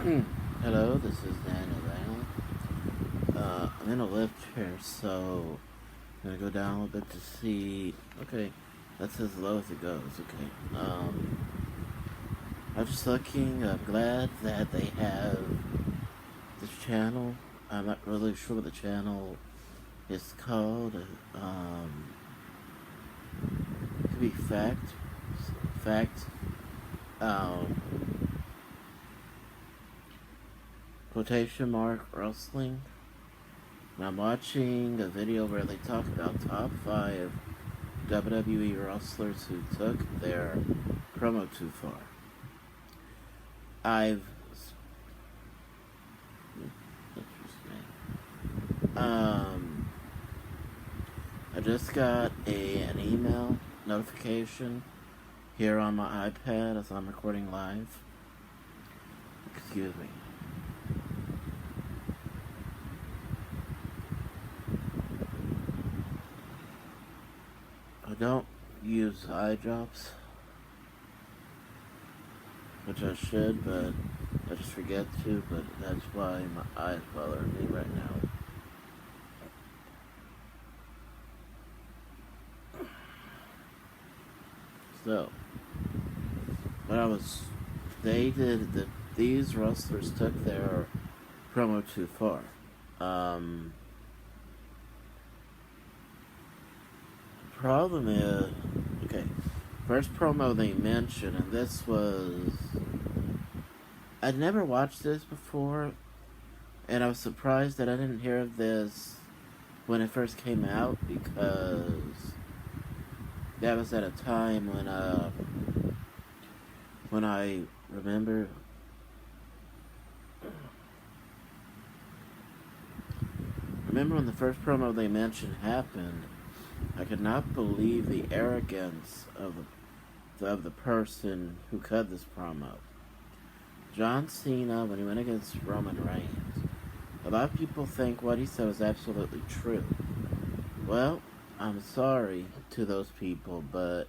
Hello, this is Daniel Daniel. I'm in a lift here, so I'm gonna go down a little bit to see. Okay, that's as low as it goes. Okay. I'm just looking. I'm glad that they have this channel. I'm not really sure what the channel is called. It could be fact. Um, quotation mark wrestling. And I'm watching a video where they talk about top 5 WWE wrestlers who took their promo too far. I've um I just got an email notification here on my iPad as I'm recording live. Excuse me. I don't use eye drops, which I should, but I just forget to, but that's why my eyes bother me right now. So, when these wrestlers took their promo too far. The problem is, okay, first promo they mentioned, and this was, I'd never watched this before, and I was surprised that I didn't hear of this when it first came out, because that was at a time when I remember when the first promo they mentioned happened. I could not believe the arrogance of the person who cut this promo. John Cena, when he went against Roman Reigns, a lot of people think what he said was absolutely true. Well, I'm sorry to those people, but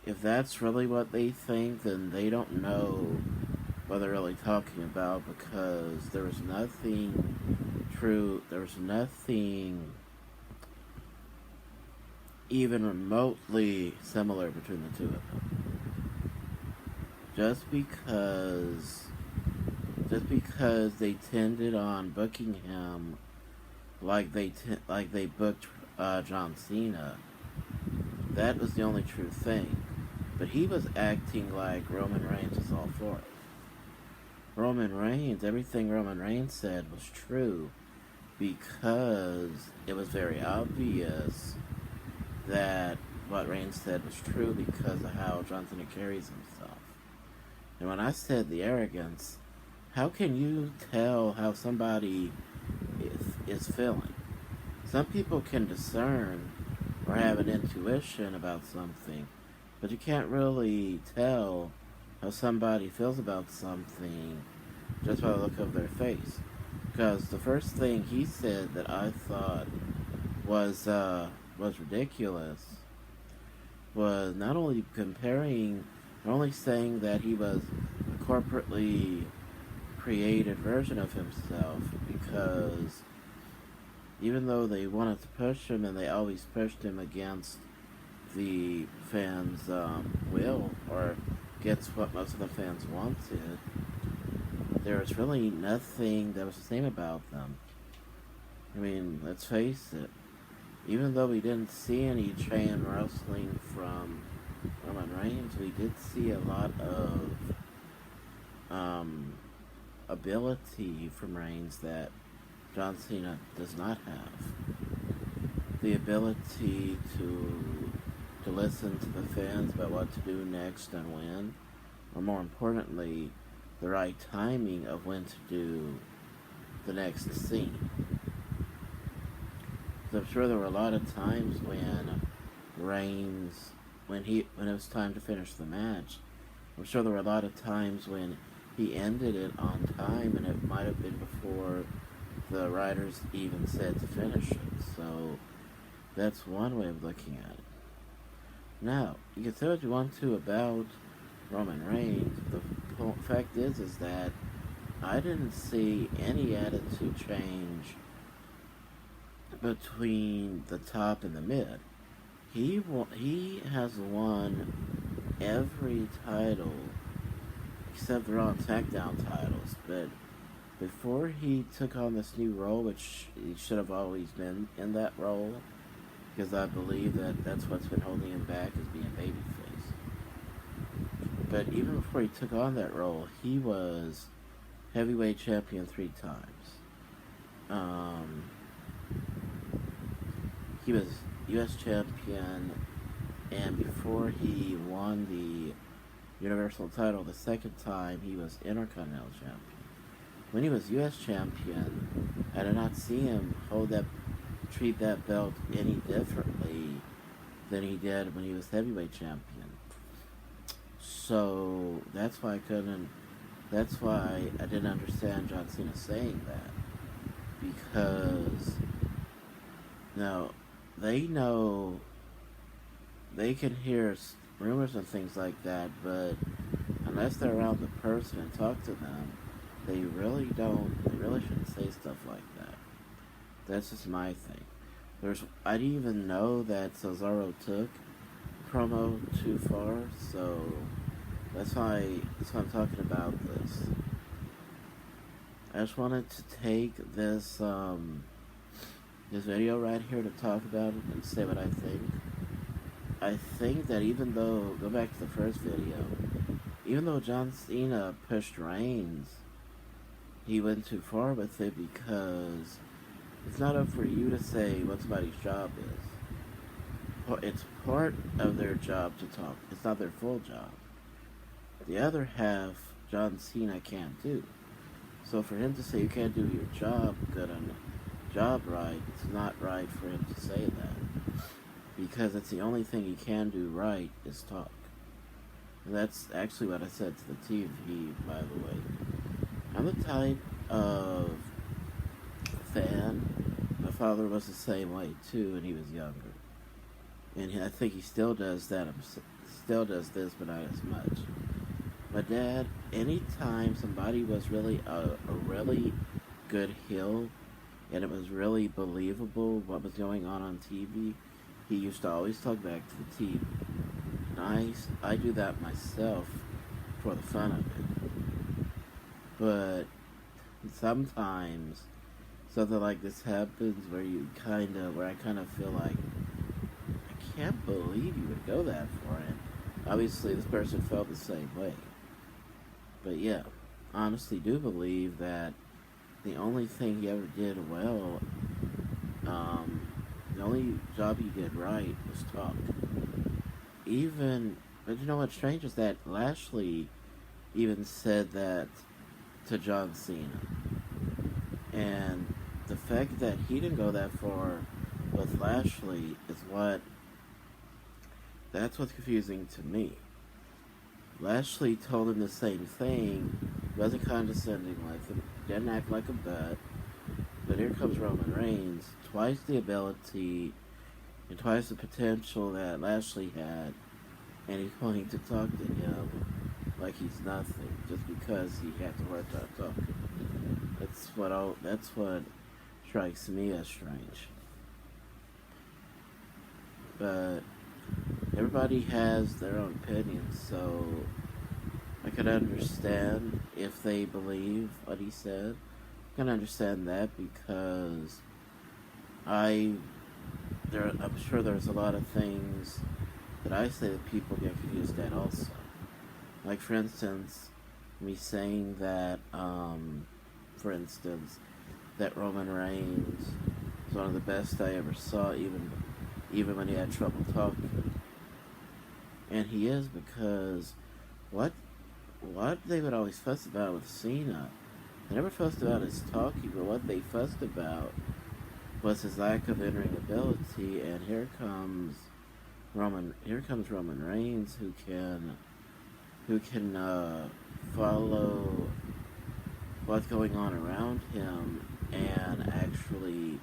if that's really what they think, then they don't know what they're really talking about, because there was nothing true, there was nothing even remotely similar between the two of them. Just because they tended on booking him like they booked John Cena, that was the only true thing. But he was acting like Roman Reigns was all for it. Everything Roman Reigns said was true, because it was very obvious that what Reigns said was true because of how John Cena carries himself. And when I said the arrogance, how can you tell how somebody is feeling? Some people can discern or have an intuition about something, but you can't really tell how somebody feels about something just by the look of their face. Because the first thing he said that I thought was ridiculous was not only saying that he was a corporately created version of himself, because even though they wanted to push him and they always pushed him against the fans' will, or against what most of the fans wanted, there was really nothing that was the same about them. I mean, let's face it, even though we didn't see any chain wrestling from Roman Reigns, we did see a lot of ability from Reigns that John Cena does not have. The ability to listen to the fans about what to do next and when, or more importantly, the right timing of when to do the next scene. So I'm sure there were a lot of times when Reigns, when it was time to finish the match, I'm sure there were a lot of times when he ended it on time, and it might have been before the writers even said to finish it. So that's one way of looking at it. Now, you can say what you want to about Roman Reigns. The fact is that I didn't see any attitude change between the top and the mid. He has won every title except the Raw and SmackDown titles, but before he took on this new role, which he should have always been in that role, because I believe that that's what's been holding him back is being babyface. But even before he took on that role, he was heavyweight champion 3 times. Um, he was U.S. champion, and before he won the Universal title the second time, he was Intercontinental champion. When he was U.S. champion, I did not see him treat that belt any differently than he did when he was heavyweight champion. So that's why I didn't understand John Cena saying that, because now they know they can hear rumors and things like that, but unless they're around the person and talk to them, they really shouldn't say stuff like that. That's just my thing. I didn't even know that Cesaro took promo too far, so that's why I'm talking about this. I just wanted to take this video right here to talk about it and say what I think. I think that go back to the first video, even though John Cena pushed Reigns, he went too far with it, because it's not up for you to say what somebody's job is. It's part of their job to talk. It's not their full job. The other half, John Cena can't do. So for him to say you can't do your job right, it's not right for him to say that. Because it's the only thing he can do right is talk. And that's actually what I said to the TV, by the way. I'm the type of fan. My father was the same way too when he was younger, and I think he still does that. Still does this, but not as much. My dad, anytime somebody was really a really good heel, and it was really believable what was going on TV, he used to always talk back to the TV. And I do that myself for the fun of it. But sometimes something like this happens where I kind of feel like, I can't believe you would go that far. And obviously this person felt the same way. But yeah, honestly do believe that the only thing he ever did well, the only job he did right was talk. But you know what's strange is that Lashley even said that to John Cena. And the fact that he didn't go that far with Lashley that's what's confusing to me. Lashley told him the same thing, wasn't condescending with him, didn't act like a butt, but here comes Roman Reigns, twice the ability and twice the potential that Lashley had, and he's going to talk to him like he's nothing, just because he had to work on talking. That's what strikes me as strange. But everybody has their own opinions, so I can understand if they believe what he said. I can understand that, because I'm sure there's a lot of things that I say that people get confused at also. Like, for instance, me saying that, that Roman Reigns is one of the best I ever saw, even when he had trouble talking. And he is, because what they would always fuss about with Cena, they never fussed about his talking, but what they fussed about was his lack of in-ring ability. And here comes Roman Reigns, who can follow what's going on around him, and actually,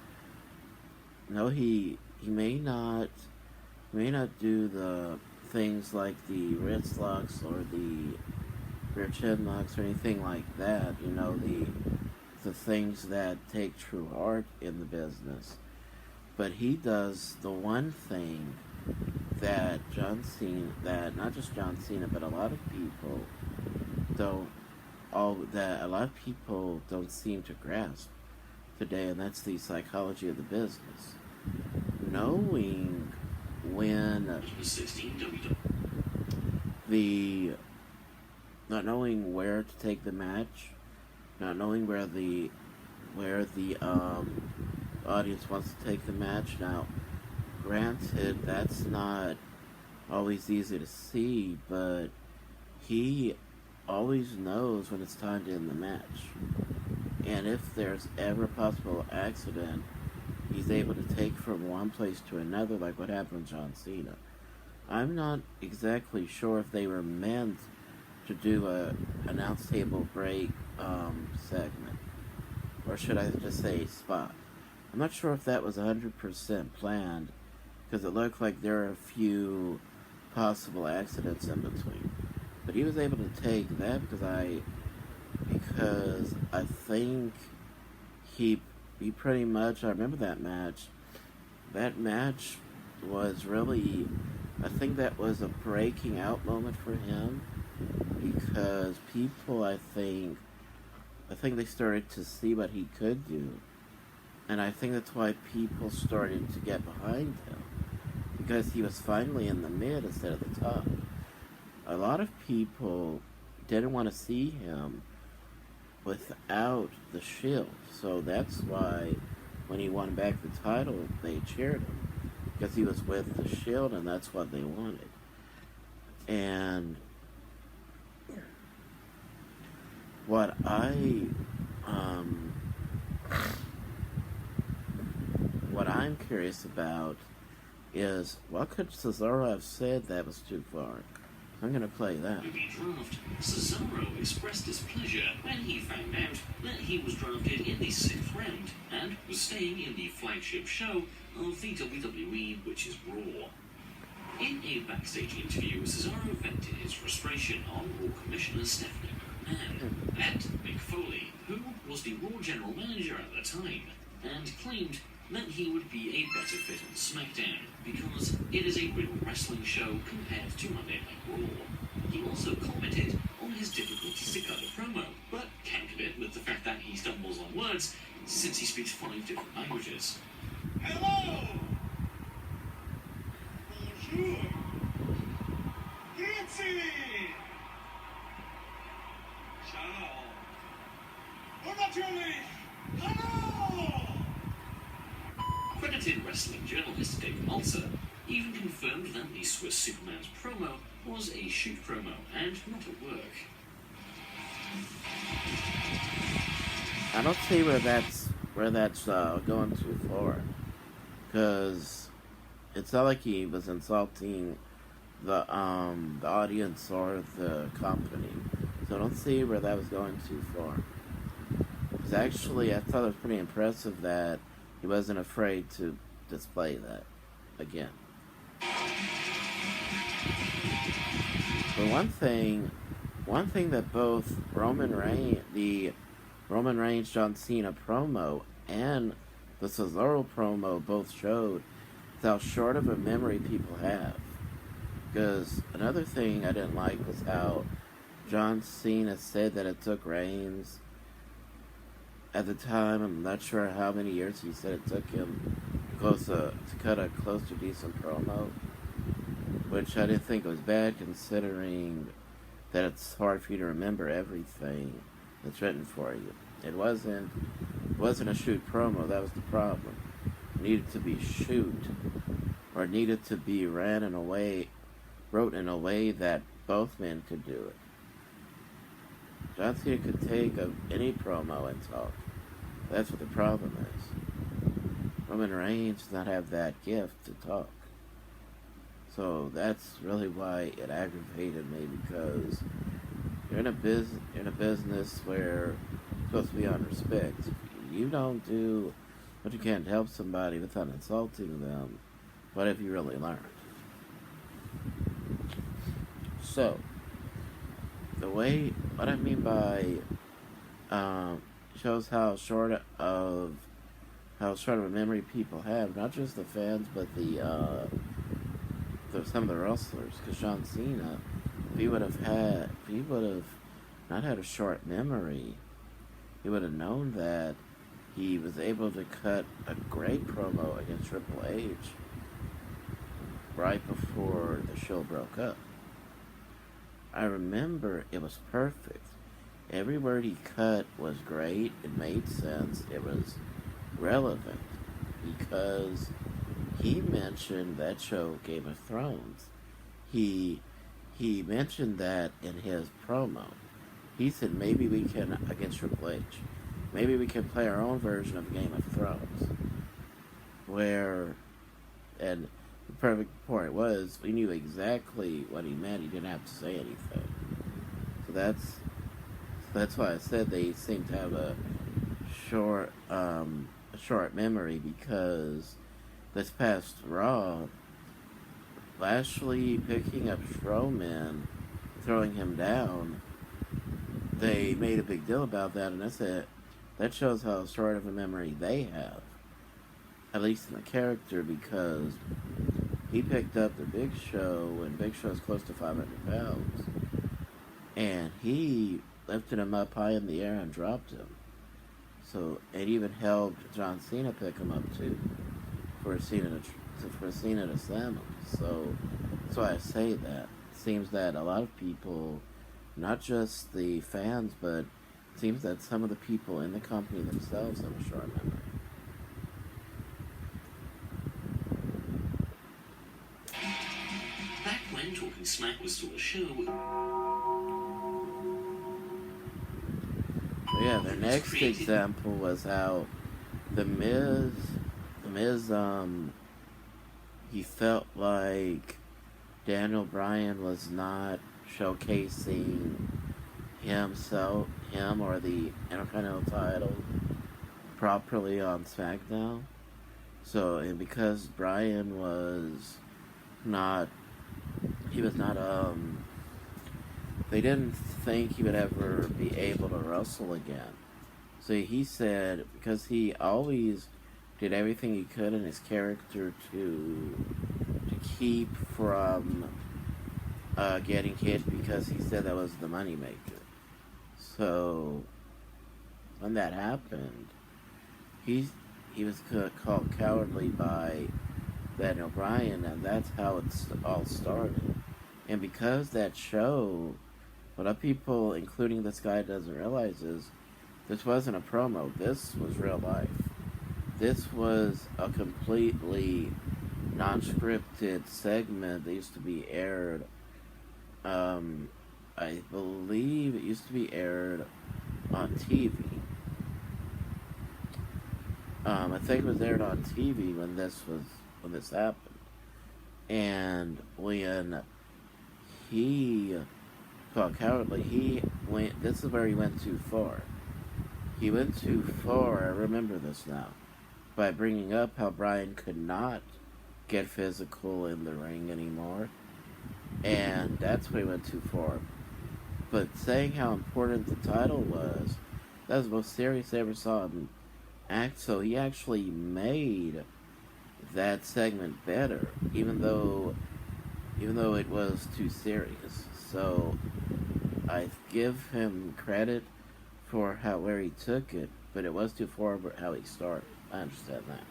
no, he may not do the things like the wrist locks or or chin locks or anything like that. You know, the things that take true art in the business. But he does the one thing that John Cena, that not just John Cena, but a lot of people don't, that a lot of people don't seem to grasp today, and that's the psychology of the business. Knowing when the, not knowing where to take the match, not knowing where the audience wants to take the match. Now, granted, that's not always easy to see, but he always knows when it's time to end the match. And if there's ever a possible accident, he's able to take from one place to another, like what happened with John Cena. I'm not exactly sure if they were meant to do a announce table break segment, or should I just say spot. I'm not sure if that was 100% planned, because it looked like there were a few possible accidents in between. But he was able to take that because I think he pretty much, I remember that match. That match was really, I think that was a breaking out moment for him, because people, I think they started to see what he could do, and I think that's why people started to get behind him, because he was finally in the mid instead of the top. A lot of people didn't want to see him without the Shield, so that's why when he won back the title, they cheered him, because he was with the Shield, and that's what they wanted. And what what I'm curious about is, what could Cesaro have said that was too far? I'm going to play that. Draft. Cesaro expressed displeasure when he found out that he was drafted in the 6th round and was staying in the flagship show of the WWE, which is Raw. In a backstage interview, Cesaro vented his frustration on Raw Commissioner Stephanie McMahon and Mick Foley, who was the Raw General Manager at the time, and claimed that he would be a better fit on SmackDown because it is a real wrestling show compared to Monday Night Raw. He also commented on his difficulties to cut a promo, but countered it with the fact that he stumbles on words since he speaks 5 different languages. Hello! Bonjour! Grazie! Ciao! Und natürlich, hello! Credited wrestling journalist David Meltzer even confirmed that the Swiss Superman's promo was a shoot promo and not at work. I don't see where that's going too far, because it's not like he was insulting the audience or the company. So I don't see where that was going too far. Because actually, I thought it was pretty impressive that he wasn't afraid to display that again. But one thing that both the Roman Reigns John Cena promo and the Cesaro promo both showed is how short of a memory people have. Because another thing I didn't like was how John Cena said that it took Reigns, at the time, I'm not sure how many years he said it took him to cut a close to decent promo, which I didn't think was bad, considering that it's hard for you to remember everything that's written for you. It wasn't a shoot promo. That was the problem. It needed to be shoot, or it needed to be wrote in a way that both men could do it. John Cena could take any promo and talk. That's what the problem is. Roman Reigns does not have that gift to talk. So that's really why it aggravated me, because you're in a business where you're supposed to be on respect. If you don't do what you can to help somebody without insulting them, what have you really learned? So, the way, what I mean by shows how short of a memory people have, not just the fans, but some of the wrestlers. Because John Cena, if he would have not had a short memory, he would have known that he was able to cut a great promo against Triple H right before the show broke up. I remember it was perfect. Every word he cut was great. It made sense. It was relevant because he mentioned that show Game of Thrones. He mentioned that in his promo. He said maybe we can, against Triple H, maybe we can play our own version of Game of Thrones. And the perfect point was, we knew exactly what he meant. He didn't have to say anything. So that's why I said they seem to have a short memory, because this past Raw, Lashley picking up Strowman, throwing him down, they made a big deal about that, and that's it. That shows how short of a memory they have, at least in the character, because he picked up the Big Show, and Big Show's close to 500 pounds, and he lifted him up high in the air and dropped him. So it even helped John Cena pick him up too, for Cena to slam him. So that's why I say that. It seems that a lot of people, not just the fans, but it seems that some of the people in the company themselves have a short memory. Back when Talking Smack was still a show, Yeah, their next example was how the Miz, he felt like Daniel Bryan was not showcasing him or the Intercontinental title properly on SmackDown. So, and because Bryan was not, they didn't think he would ever be able to wrestle again. So he said, because he always did everything he could in his character to keep from getting hit, because he said that was the moneymaker. So when that happened, he was called cowardly by Daniel Bryan, and that's how it all started. And because that show, what other people, including this guy, doesn't realize is this wasn't a promo. This was real life. This was a completely non-scripted segment that used to be aired. I believe it used to be aired on TV. I think it was aired on TV when this happened. And when he called cowardly, this is where he went too far. He went too far, I remember this now, by bringing up how Bryan could not get physical in the ring anymore. And that's where he went too far. But saying how important the title was, that was the most serious I ever saw him act. So he actually made that segment better, even though it was too serious. So I give him credit for where he took it, but it was too far how he started. I understand that.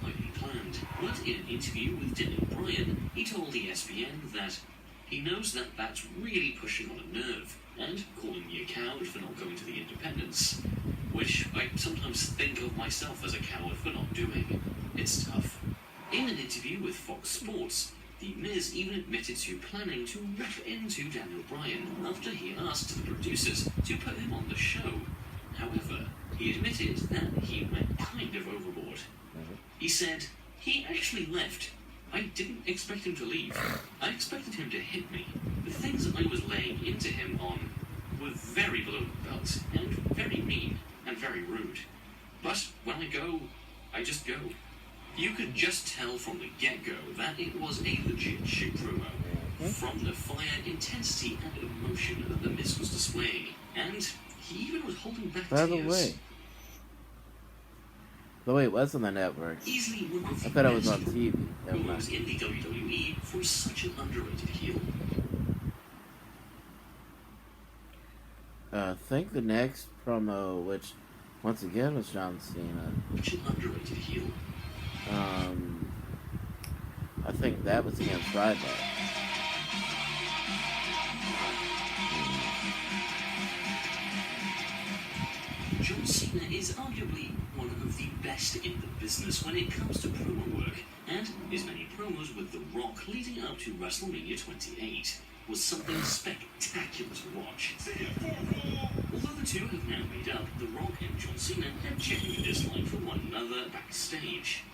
highly planned. But in an interview with Daniel Bryan, he told ESPN that he knows that that's really pushing on a nerve, and calling me a coward for not going to the independents, which I sometimes think of myself as a coward for not doing. It's tough. In an interview with Fox Sports, The Miz even admitted to planning to rip into Daniel Bryan after he asked the producers to put him on the show. However, he admitted that he went kind of overboard. He said, "He actually left. I didn't expect him to leave. I expected him to hit me. The things that I was laying into him on were very below the belt, and very mean, and very rude. But when I go, I just go." You could just tell from the get-go that it was a legit shit promo. from the fire, intensity, and emotion that The Miz was displaying. And he even was holding back By tears. the way it was on the network. Easily one of I the thought it was best on TV. Never promos mind. in the WWE for such an underrated heel. I think the next promo, which once again was John Cena, Such an underrated heel. I think that was against Ryback. John Cena is arguably one of the best in the business when it comes to promo work, and his many promos with The Rock leading up to WrestleMania 28 was something spectacular to watch. See ya, Corporal. Although the two have now made up, The Rock and John Cena had genuine dislike for one another backstage.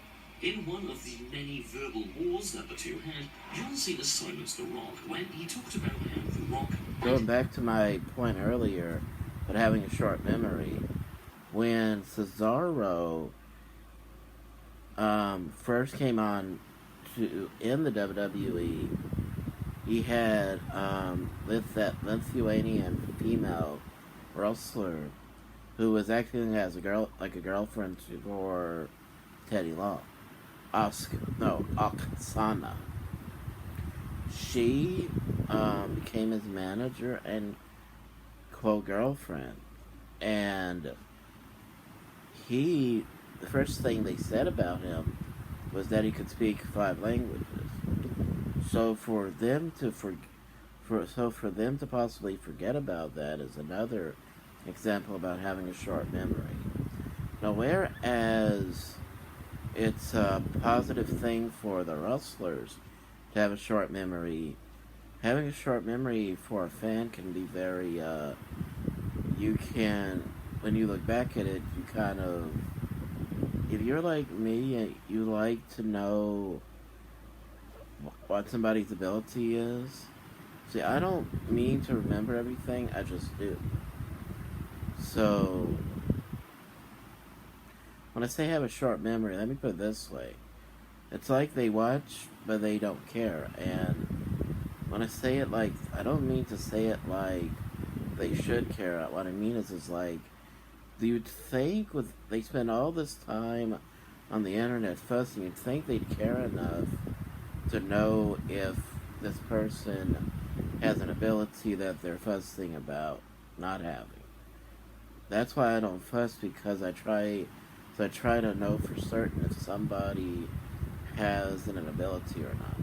In one of the many verbal wars that the two had, John Cena silenced The Rock when he talked about how The Rock... Going back to my point earlier about having a short memory, when Cesaro first came on in the WWE, he had that Lithuanian female wrestler who was acting as a girlfriend for Teddy Long. Oksana. She became his manager and girlfriend, and the first thing they said about him was that he could speak 5 languages. So for them to possibly forget about that is another example about having a short memory. Now, whereas it's a positive thing for the wrestlers to have a short memory, having a short memory for a fan can be very, when you look back at it, you kind of, if you're like me, you like to know what somebody's ability is. See, I don't mean to remember everything, I just do. So, when I say have a short memory, let me put it this way. It's like they watch, but they don't care. And when I say it like, I don't mean to say it like they should care. What I mean is like, you'd think they spend all this time on the internet fussing, you'd think they'd care enough to know if this person has an ability that they're fussing about not having. That's why I don't fuss, because I try to know for certain if somebody has an ability or not.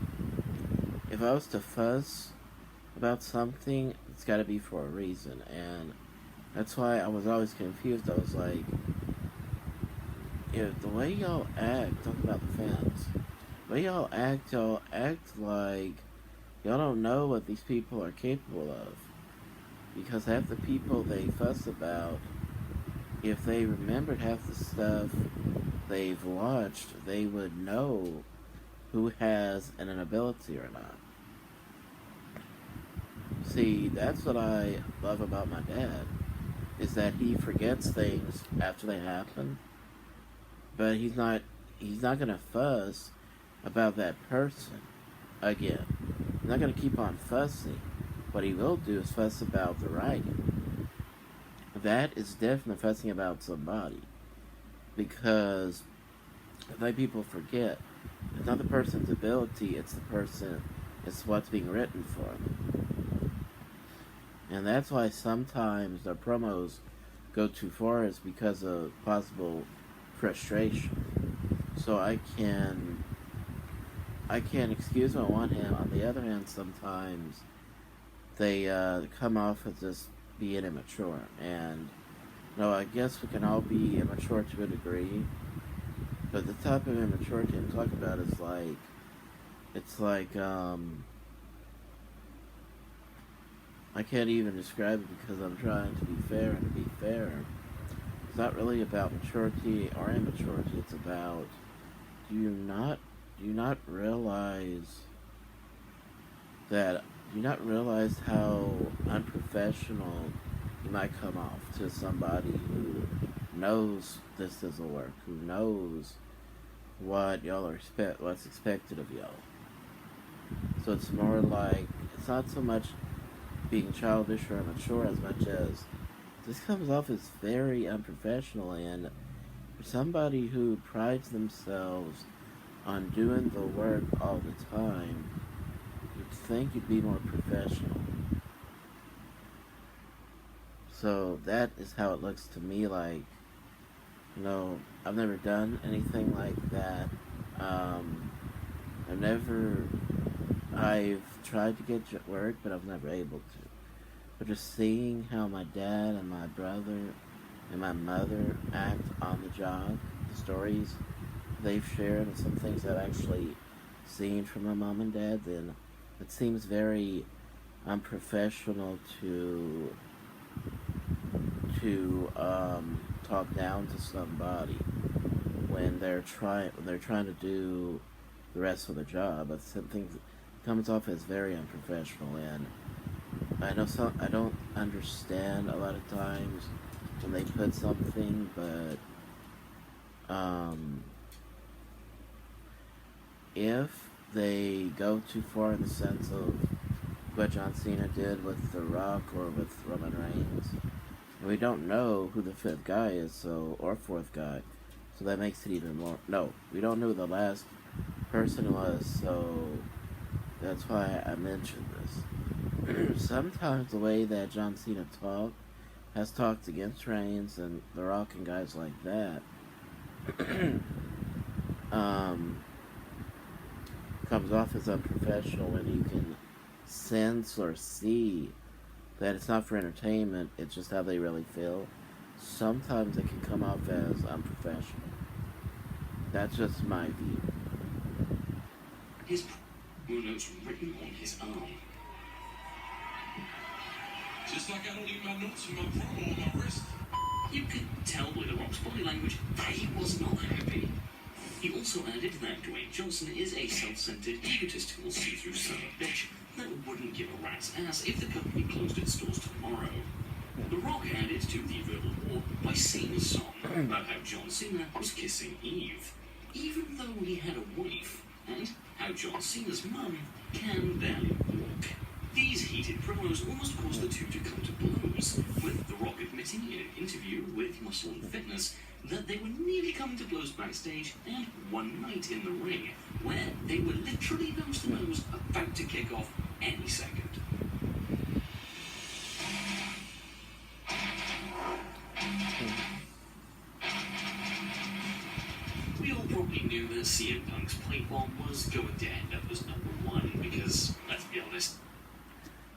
If I was to fuss about something, it's got to be for a reason, and that's why I was always confused. I was like, if the way y'all act, talk about the fans, the way y'all act like y'all don't know what these people are capable of. Because half the people they fuss about, if they remembered half the stuff they've watched, they would know who has an ability or not. See, that's what I love about my dad, is that he forgets things after they happen, but he's not gonna fuss about that person again. He's not gonna keep on fussing. What he will do is fuss about the writing. That is definitely fussing about somebody, because like people forget, it's not the person's ability, it's what's being written for them. And that's why sometimes their promos go too far, is because of possible frustration. So I can excuse them on one hand. On the other hand, sometimes they come off as just being immature. And no, I guess we can all be immature to a degree. But the type of immaturity I'm talking about is like, it's like, I can't even describe it because I'm trying to be fair, and to be fair, it's not really about maturity or immaturity. It's about, do you not realize how unprofessional you might come off to somebody who knows this doesn't work, who knows what y'all what's expected of y'all. So it's more like, it's not so much being childish or immature as much as this comes off as very unprofessional. And for somebody who prides themselves on doing the work all the time, you'd think you'd be more professional. So that is how it looks to me. Like, I've never done anything like that. Um, I've never, I've tried to get work, but I've never able to. But just seeing how my dad and my brother and my mother act on the job, the stories they've shared, and some things I've actually seen from my mom and dad, then it seems very unprofessional to talk down to somebody when they're trying to do the rest of the job. But something comes off as very unprofessional, and I don't understand a lot of times when they put something, but if they go too far in the sense of what John Cena did with The Rock or with Roman Reigns, we don't know who the fifth guy is, or fourth guy, so that makes it even more. No, we don't know who the last person was, so that's why I mentioned this. Sometimes the way that John Cena has talked against Reigns and The Rock and guys like that, comes off as unprofessional when you can sense or see that it's not for entertainment, it's just how they really feel. Sometimes it can come off as unprofessional. That's just my view. His notes written on his arm. Just like I don't leave my notes in my promo on my wrist. You could tell by The Rock's body language that he was not happy. He also added that Dwayne Johnson is a self-centered, egotistical, see-through son of a bitch that wouldn't give a rat's ass if the company closed its doors tomorrow. The Rock added to the verbal war by Cena's song about how John Cena was kissing Eve, even though he had a wife, and how John Cena's mum can barely walk. These heated promos almost caused the two to come to blows, with The Rock admitting in an interview with Muscle and Fitness that they were nearly coming to blows backstage and one night in the ring, where they were literally nose to nose about to kick off any second. We all probably knew that CM Punk's pipe bomb was going to end up as number one because, let's be honest,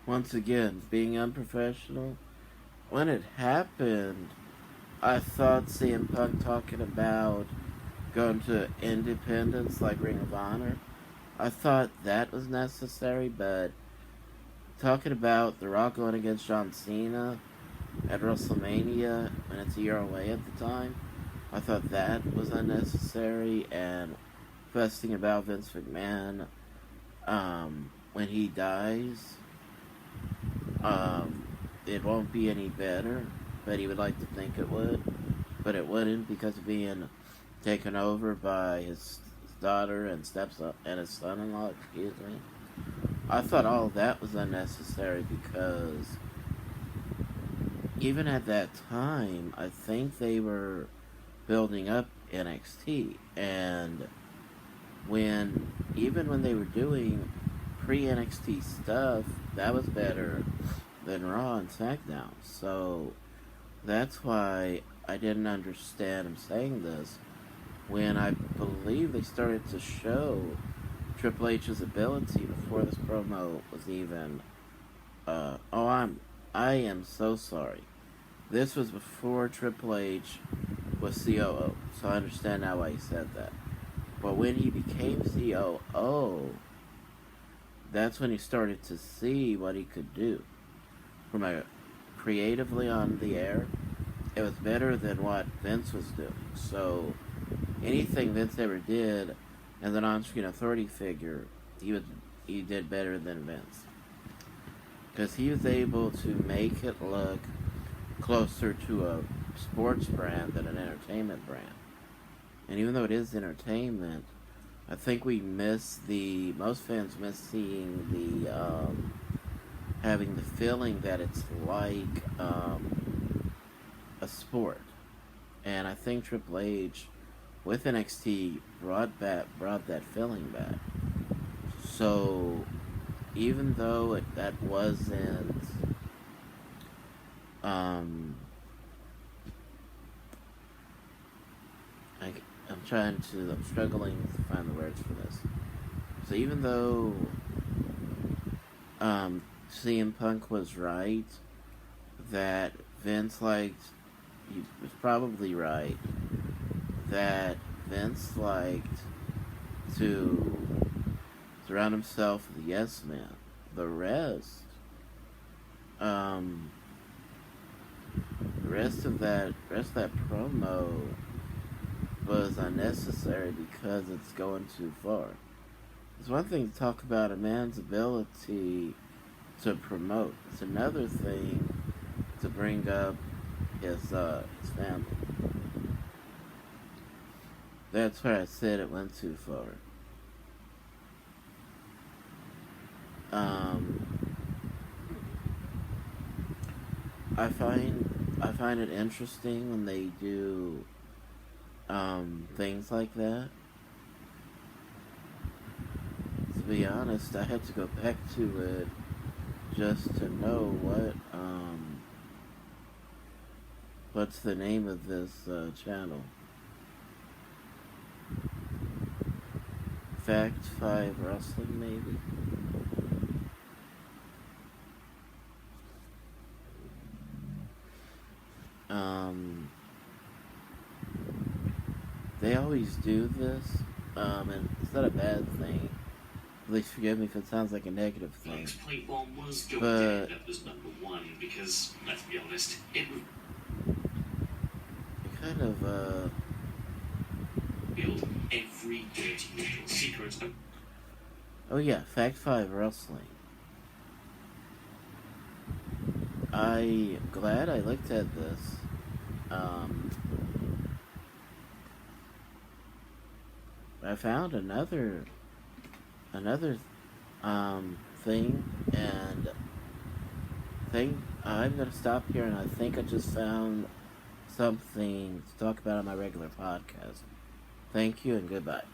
Once again, being unprofessional. When it happened, I thought CM Punk talking about going to independence like Ring of Honor, I thought that was necessary, but talking about The Rock going against John Cena at WrestleMania when it's a year away at the time, I thought that was unnecessary. And first thing about Vince McMahon, when he dies, it won't be any better, but he would like to think it would, but it wouldn't because of being taken over by his daughter and stepson and his son-in-law. Excuse me. I thought all of that was unnecessary because even at that time, I think they were building up NXT, and even when they were doing pre-NXT stuff, that was better than Raw and SmackDown. So that's why I didn't understand him saying this when I believe they started to show Triple H's ability before this promo was even. I am so sorry. This was before Triple H was COO, so I understand now why he said that. But when he became COO, that's when he started to see what he could do. From creatively on the air, it was better than what Vince was doing. So anything Vince ever did as an on-screen authority figure, he did better than Vince, because he was able to make it look closer to a sports brand than an entertainment brand. And even though it is entertainment, I think most fans miss seeing having the feeling that it's like a sport. And I think Triple H with NXT brought that feeling back. So even though that wasn't um, I, I'm struggling to find the words for this. So even though CM Punk was right that Vince he was probably right that Vince liked to surround himself with yes men. The um, rest of that promo was unnecessary because it's going too far. It's one thing to talk about a man's ability to promote. It's another thing to bring up his family. That's where I said it went too far. I find it interesting when they do things like that. To be honest, I had to go back to it just to know what's the name of this channel. Fact 5 Wrestling, maybe? They always do this, and it's not a bad thing. Please forgive me if it sounds like a negative thing. Punk's Plate Bomb was going to end up as number one because, let's be honest, it kind of, revealed every dirty little secret. Oh yeah, Fact 5 Wrestling. I'm glad I looked at this. I found another thing, and I'm gonna stop here, and I think I just found something to talk about on my regular podcast. Thank you and goodbye.